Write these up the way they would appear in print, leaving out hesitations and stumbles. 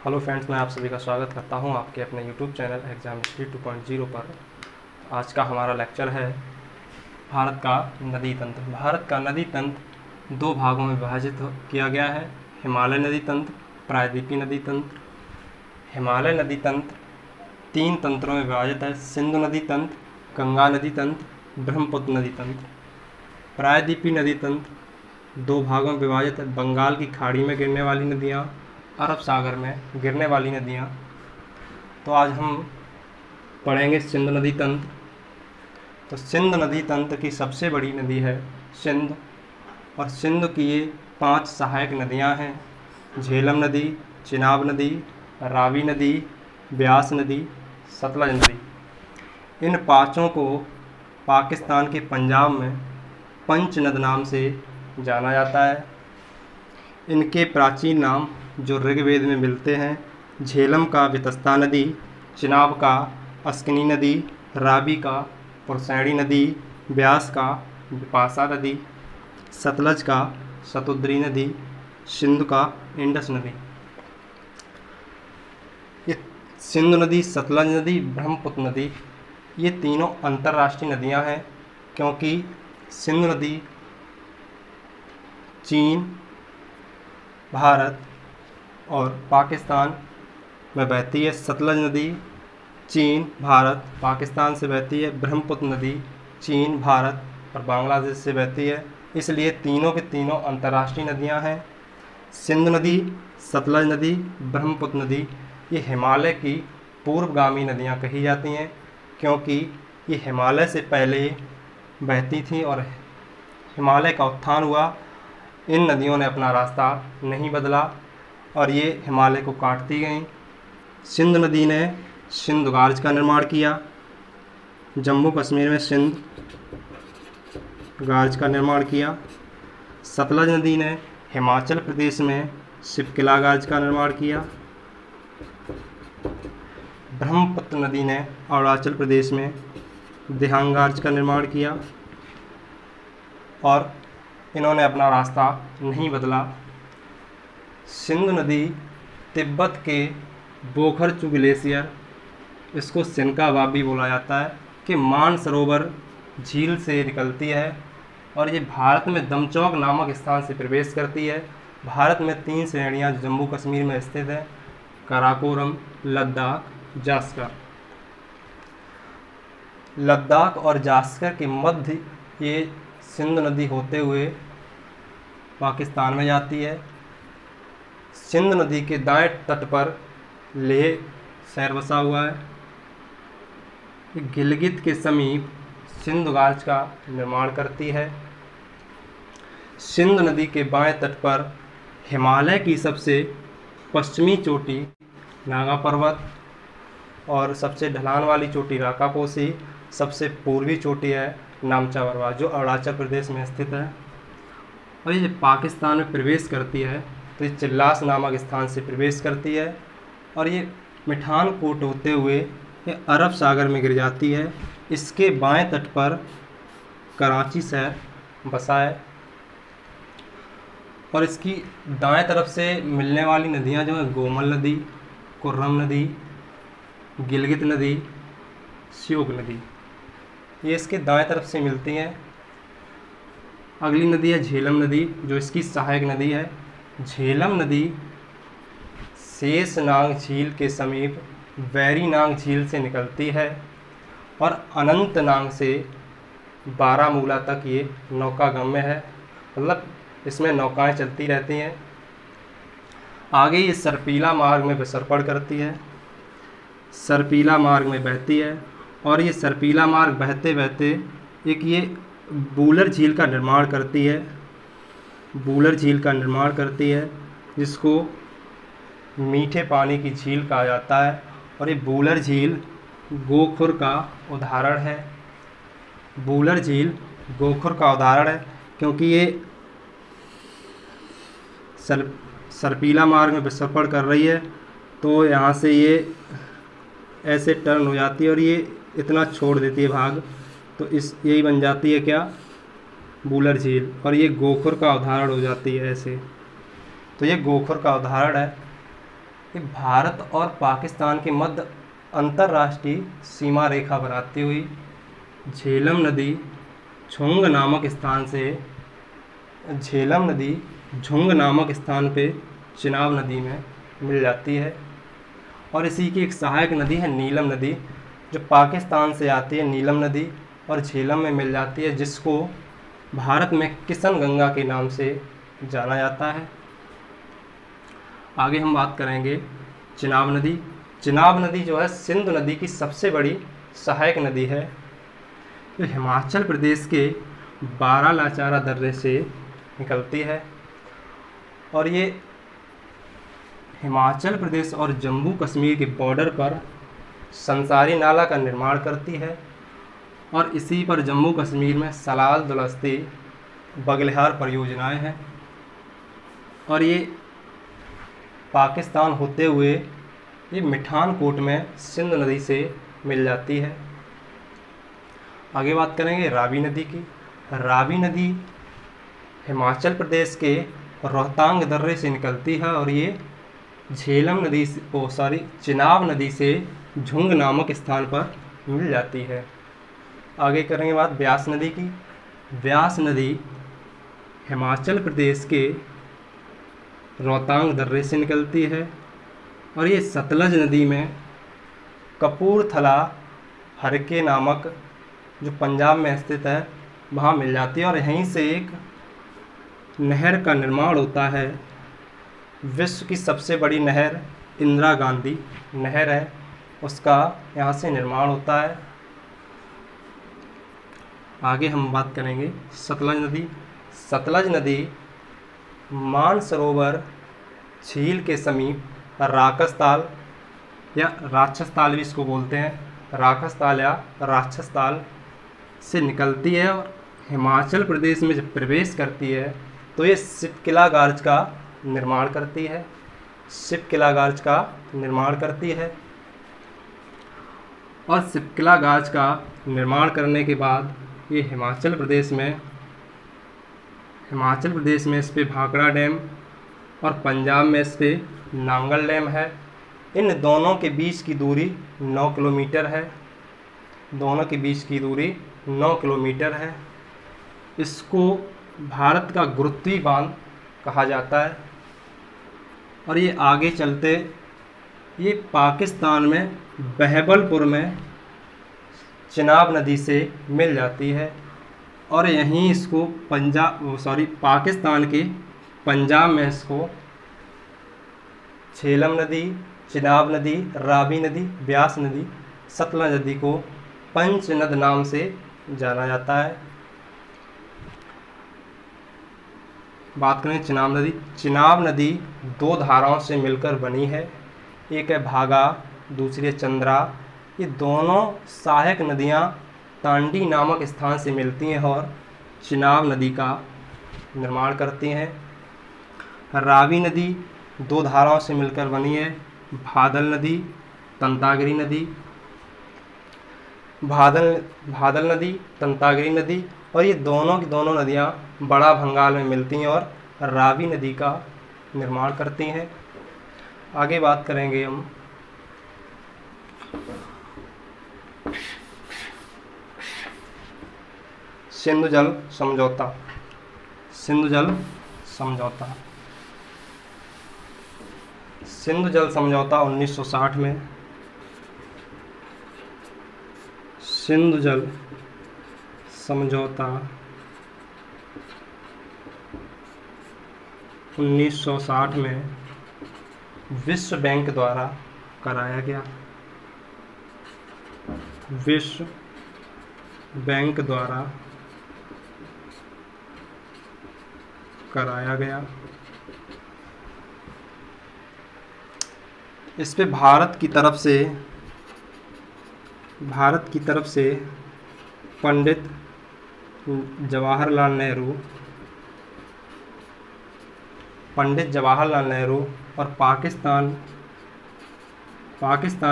Hello friends, मैं आप सभी का स्वागत करता हूं आपके अपने यूट्यूब चैनल एग्जाम हिस्ट्री 2.0 पर। आज का हमारा लेक्चर है भारत का नदी तंत्र। भारत का नदी तंत्र दो भागों में विभाजित किया गया है। हिमालय नदी तंत्र, प्रायद्वीपीय नदी तंत्र। हिमालय नदी तंत्र तीन तंत्रों में विभाजित है: सिंधु नदी तंत्र, गंगा नदी तंत्र, ब्रह्मपुत्र नदी तंत्र। प्रायद्वीपीय नदी तंत्र दो भागों में विभाजित है: बंगाल की खाड़ी में गिरने वाली नदियाँ, अरब सागर में गिरने वाली नदियाँ। तो आज हम पढ़ेंगे सिंधु नदी तंत्र। तो सिंधु नदी तंत्र की सबसे बड़ी नदी है सिंध, और सिंध की ये 5 सहायक नदियाँ हैं: झेलम नदी, चिनाब नदी, रावी नदी, ब्यास नदी, सतलज नदी। इन पाँचों को पाकिस्तान के पंजाब में पंचनद नाम से जाना जाता है। इनके प्राचीन नाम जो ऋग्वेद में मिलते हैं: झेलम का वितस्ता नदी, चिनाब का अस्किनी नदी, रावी का पुरसैनी नदी, ब्यास का बिपाशा नदी, सतलज का शतुद्री नदी, सिंधु का इंडस नदी। ये सिंधु नदी, सतलज नदी, ब्रह्मपुत्र नदी, ये तीनों अंतर्राष्ट्रीय नदियां हैं, क्योंकि सिंधु नदी चीन, भारत और पाकिस्तान में बहती है। सतलज नदी चीन, भारत, पाकिस्तान से बहती है। ब्रह्मपुत्र नदी चीन, भारत और बांग्लादेश से बहती है। इसलिए तीनों के तीनों अंतर्राष्ट्रीय नदियां हैं। सिंधु नदी, सतलज नदी, ब्रह्मपुत्र नदी ये हिमालय की पूर्वगामी नदियां कही जाती हैं, क्योंकि ये हिमालय से पहले बहती थीं और हिमालय का उत्थान हुआ। इन नदियों ने अपना रास्ता नहीं बदला और ये हिमालय को काटती गईं। सिंधु नदी ने सिंधु गार्ज का निर्माण किया। जम्मू कश्मीर में सिंध गार्ज का निर्माण किया। सतलज नदी ने हिमाचल प्रदेश में शिवकिला गार्ज का निर्माण किया। ब्रह्मपुत्र नदी ने अरुणाचल प्रदेश में दिहांग गार्ज का निर्माण किया और इन्होंने अपना रास्ता नहीं बदला। सिंधु नदी तिब्बत के बोखरचू ग्लेशियर, इसको सिनका भी बोला जाता है, कि मानसरोवर झील से निकलती है और ये भारत में दमचौक नामक स्थान से प्रवेश करती है। भारत में 3 श्रेणियाँ जम्मू कश्मीर में स्थित है: काराकोरम, लद्दाख, जास्कर। लद्दाख और जास्कर के मध्य ये सिंधु नदी होते हुए पाकिस्तान में जाती है। सिंधु नदी के दाएं तट पर लेह शहर बसा हुआ है। गिलगित के समीप सिंधु गार्ज का निर्माण करती है। सिंधु नदी के बाएं तट पर हिमालय की सबसे पश्चिमी चोटी नागा पर्वत और सबसे ढलान वाली चोटी राकापोसी, सबसे पूर्वी चोटी है नामचा बरवा, जो अरुणाचल प्रदेश में स्थित है। और ये जब पाकिस्तान में प्रवेश करती है तो ये चिल्लास नामक स्थान से प्रवेश करती है और ये मिठान कोट होते हुए ये अरब सागर में गिर जाती है। इसके बाएं तट पर कराची शहर बसा है और इसकी दाएं तरफ से मिलने वाली नदियां जो हैं गोमल नदी, कुर्रम नदी, गिलगित नदी, श्योक नदी, ये इसके दाएं तरफ से मिलती हैं। अगली नदी है झेलम नदी, जो इसकी सहायक नदी है। झेलम नदी शेषनाग झील के समीप वैरीनाग झील से निकलती है और अनंतनाग से बारामूला तक ये नौकागम्य है, मतलब इसमें नौकाएं चलती रहती हैं। आगे ये सरपीला मार्ग में विसर्पण करती है, सरपीला मार्ग में बहती है और ये सरपीला मार्ग बहते बहते एक ये बूलर झील का निर्माण करती है। बूलर झील का निर्माण करती है जिसको मीठे पानी की झील कहा जाता है और ये बूलर झील गोखुर का उदाहरण है। बूलर झील गोखुर का उदाहरण है क्योंकि ये सरपीला मार्ग में विसर्पण कर रही है, तो यहाँ से ये ऐसे टर्न हो जाती है और ये इतना छोड़ देती है भाग, तो इस यही बन जाती है क्या, बूलर झील, और ये गोखुर का उदाहरण हो जाती है ऐसे। तो ये गोखुर का उदाहरण है। कि भारत और पाकिस्तान के मध्य अंतर्राष्ट्रीय सीमा रेखा बनाती हुई झेलम नदी झुंग नामक स्थान से झेलम नदी झुंग नामक स्थान पे चिनाब नदी में मिल जाती है। और इसी की एक सहायक नदी है नीलम नदी, जो पाकिस्तान से आती है नीलम नदी और झेलम में मिल जाती है, जिसको भारत में किशन गंगा के नाम से जाना जाता है। आगे हम बात करेंगे चिनाब नदी। चिनाब नदी जो है सिंधु नदी की सबसे बड़ी सहायक नदी है, जो हिमाचल प्रदेश के बारालाचारा दर्रे से निकलती है और ये हिमाचल प्रदेश और जम्मू कश्मीर के बॉर्डर पर संसारी नाला का निर्माण करती है। और इसी पर जम्मू कश्मीर में सलाल दुलस्ती बगलिहार परियोजनाएं हैं और ये पाकिस्तान होते हुए ये मिठानकोट में सिंधु नदी से मिल जाती है। आगे बात करेंगे रावी नदी की। रावी नदी हिमाचल प्रदेश के रोहतांग दर्रे से निकलती है और ये झेलम नदी से चिनाब नदी से झुंग नामक स्थान पर मिल जाती है। आगे करेंगे बात ब्यास नदी की। ब्यास नदी हिमाचल प्रदेश के रोहतांग दर्रे से निकलती है और ये सतलज नदी में कपूरथला हरके नामक जो पंजाब में स्थित है वहाँ मिल जाती है। और यहीं से एक नहर का निर्माण होता है, विश्व की सबसे बड़ी नहर इंदिरा गांधी नहर है, उसका यहाँ से निर्माण होता है। आगे हम बात करेंगे सतलज नदी। सतलज नदी मानसरोवर झील के समीप राकसताल या राक्षसताल भी इसको बोलते हैं, राकसताल या राक्षसताल से निकलती है और हिमाचल प्रदेश में जब प्रवेश करती है तो ये शिपकिला गार्ज का निर्माण करती है, शिपकिला गार्ज का निर्माण करती है। और शिपकिला गार्ज का निर्माण करने के बाद ये हिमाचल प्रदेश में इस पे भाखड़ा डैम और पंजाब में इस पे नांगल डैम है। इन दोनों के बीच की दूरी 9 किलोमीटर है, दोनों के बीच की दूरी 9 किलोमीटर है। इसको भारत का गुरुत्वीय बांध कहा जाता है। और ये आगे चलते ये पाकिस्तान में बहबलपुर में चिनाब नदी से मिल जाती है और यहीं इसको पाकिस्तान के पंजाब में इसको झेलम नदी, चिनाब नदी, रावी नदी, ब्यास नदी, सतलज नदी को पंचनद नाम से जाना जाता है। बात करें चिनाब नदी। चिनाब नदी 2 धाराओं से मिलकर बनी है, एक है भागा, दूसरी है चंद्रा। ये दोनों सहायक नदियाँ तांडी नामक स्थान से मिलती हैं और चिनाब नदी का निर्माण करती हैं। रावी नदी 2 धाराओं से मिलकर बनी है, भादल नदी, तंतागिरी नदी, भादल नदी, तंतागिरी नदी। और ये दोनों की दोनों नदियाँ बड़ा भंगाल में मिलती हैं और रावी नदी का निर्माण करती हैं। आगे बात करेंगे हम सिंधु जल समझौता। सिंधु जल समझौता 1960 में सिंधु जल समझौता 1960 में विश्व बैंक द्वारा कराया गया। विश्व बैंक द्वारा कराया गया। इस पे भारत की तरफ से पंडित जवाहरलाल नेहरू और पाकिस्तान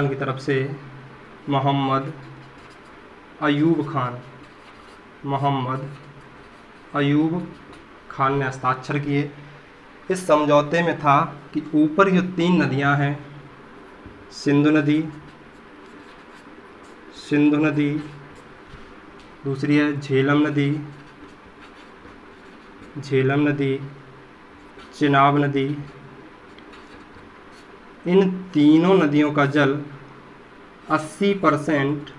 की तरफ से मोहम्मद अयूब खान ने हस्ताक्षर किए। इस समझौते में था कि ऊपर जो 3 नदियां हैं सिंधु नदी, सिंधु नदी। दूसरी है झेलम नदी, झेलम नदी, चिनाब नदी। इन तीनों नदियों का जल 80%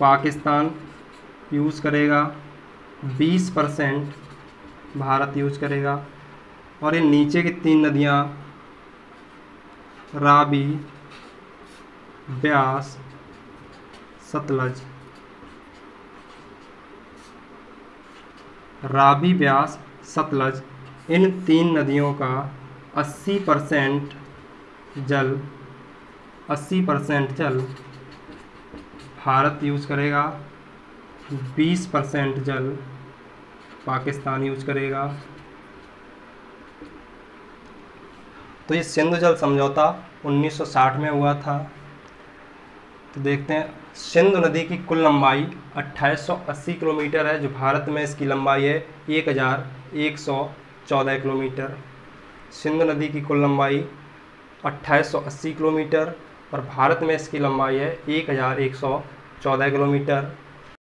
पाकिस्तान यूज़ करेगा, 20% भारत यूज़ करेगा। और ये नीचे की 3 नदियाँ रावी, ब्यास, सतलज। रावी, ब्यास, सतलज, इन 3 नदियों का 80% जल 80% जल भारत यूज़ करेगा, 20% जल पाकिस्तान यूज़ करेगा। तो ये सिंधु जल समझौता 1960 में हुआ था। तो देखते हैं, सिंधु नदी की कुल लंबाई 2880 किलोमीटर है, जो भारत में इसकी लंबाई है 1114 किलोमीटर। सिंधु नदी की कुल लंबाई 2880 किलोमीटर और भारत में इसकी लंबाई है 1114 किलोमीटर।